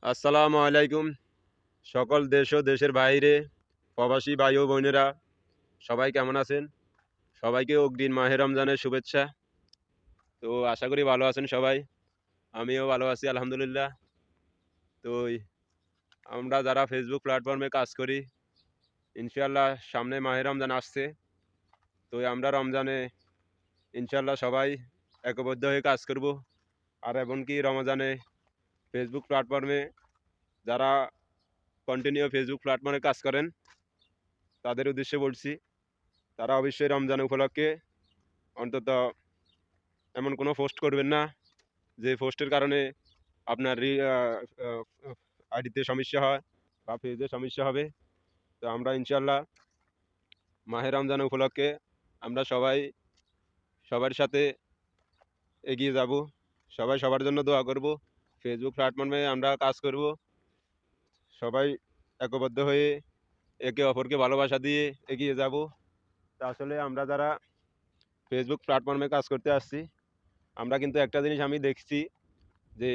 আসসালামু আলাইকুম। সকল দেশ ও দেশের বাইরে প্রবাসী ভাই ও বোনেরা সবাই কেমন আছেন? সবাইকে অগ্রিম মাহে রমজানের শুভেচ্ছা। তো আশা করি ভালো আছেন সবাই। আমিও ভালো আছি আলহামদুলিল্লাহ। তো আমরা যারা ফেসবুক প্ল্যাটফর্মে কাজ করি, ইনশাআল্লাহ সামনে মাহে রমজান আসছে। তো আমরা রমজানে ইনশাআল্লাহ সবাই ঐক্যবদ্ধ হয়ে কাজ করব। আর এমনকি রমজানে ফেসবুক প্ল্যাটফর্মে যারা কন্টিনিউ ফেসবুক প্ল্যাটফর্মে কাজ করেন, তাদের উদ্দেশ্যে বলছি, তারা অবশ্যই রমজান উপলক্ষে অন্তত এমন কোনো পোস্ট করবেন না যে পোস্টের কারণে আপনার আইডিতে সমস্যা হয় বা পেজে সমস্যা হবে। তো আমরা ইনশাল্লাহ মাহে রমজান উপলক্ষে আমরা সবাই সবার সাথে এগিয়ে যাব, সবাই সবার জন্য দোয়া করব, ফেসবুক প্ল্যাটফর্মে আমরা কাজ করব, সবাই একবদ্ধ হয়ে একে অপরকে ভালোবাসা দিয়ে এগিয়ে যাব। তা আসলে আমরা যারা ফেসবুক প্ল্যাটফর্মে কাজ করতে আসছি, আমরা কিন্তু একটা জিনিস আমি দেখছি যে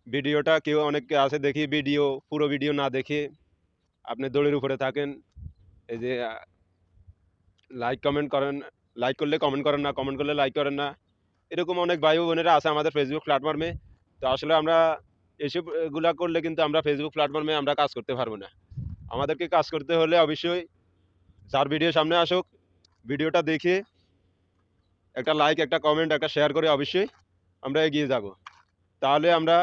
ভিডিওটা কেউ অনেকে আছে দেখি ভিডিও পুরো ভিডিও না দেখে আপনি দৌড়ের উপরে থাকেন। এই যে লাইক কমেন্ট করেন, লাইক করলে কমেন্ট করেন না, কমেন্ট করলে লাইক করেন না, এরকম অনেক ভাই বোনেরা আছে আমাদের ফেসবুক প্ল্যাটফর্মে। তো আসলে আমরা এসব এগুলা করলে কিন্তু আমরা ফেসবুক প্ল্যাটফর্মে আমরা কাজ করতে পারবো না। আমাদেরকে কাজ করতে হলে অবশ্যই যার ভিডিও সামনে আসুক, ভিডিওটা দেখে একটা লাইক, একটা কমেন্ট, একটা শেয়ার করে অবশ্যই আমরা এগিয়ে যাব। তাহলে আমরা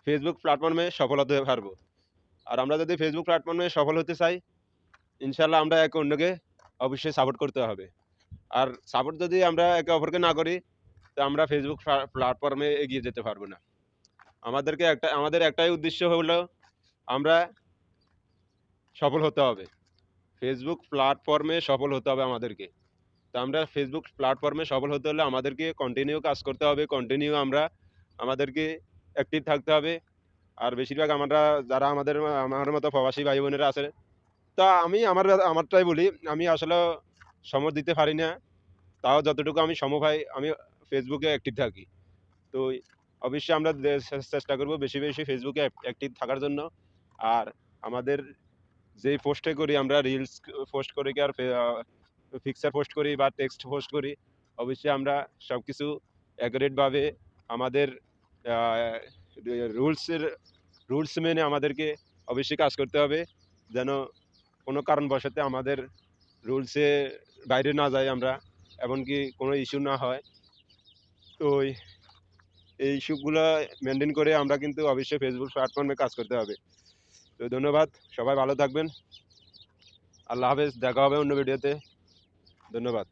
ফেসবুক প্ল্যাটফর্মে সফল হতে পারবো। আর আমরা যদি ফেসবুক প্ল্যাটফর্মে সফল হতে চাই, ইনশাল্লাহ আমরা একে অন্যকে অবশ্যই সাপোর্ট করতে হবে। আর সাপোর্ট যদি আমরা একে অপরকে না করি, তো আমরা ফেসবুক প্ল্যাটফর্মে এগিয়ে যেতে পারবো না। আমাদের একটাই উদ্দেশ্য হলো আমরা সফল হতে হবে। ফেসবুক প্ল্যাটফর্মে সফল হতে হবে আমাদেরকে। তো আমরা ফেসবুক প্ল্যাটফর্মে সফল হতে হলে আমাদেরকে কন্টিনিউ কাজ করতে হবে, কন্টিনিউ আমাদেরকে অ্যাক্টিভ থাকতে হবে। আর বেশিরভাগ আমরা যারা আমার মতো প্রবাসী ভাই বোনেরা আছে, তা আমি আমারটাই বলি, আমি আসলে সময় দিতে পারি না। তাও যতটুকু আমি সময় পাই আমি ফেসবুকে অ্যাক্টিভ থাকি। তো অবশ্যই আমরা চেষ্টা করব বেশি বেশি ফেসবুকে অ্যাক্টিভ থাকার জন্য। আর আমাদের যেই পোস্টে করি আমরা রিলস পোস্ট করি কি আর পিকচার পোস্ট করি বা টেক্সট পোস্ট করি, অবশ্যই আমরা সব কিছু অ্যাকুরেটভাবে আমাদের রুলসের রুলস মেনে আমাদেরকে অবশ্যই কাজ করতে হবে, যেন কোনো কারণবশত আমাদের রুলসে বাইরে না যাই আমরা, এমনকি কোনো ইস্যু না হয়। তো এই ইস্যুগুলো মেনটেন করে আমরা কিন্তু অবশ্যই ফেসবুক প্ল্যাটফর্মে কাজ করতে হবে। তো ধন্যবাদ, সবাই ভালো থাকবেন। আল্লাহ হাফেজ, দেখা হবে অন্য ভিডিওতে। ধন্যবাদ।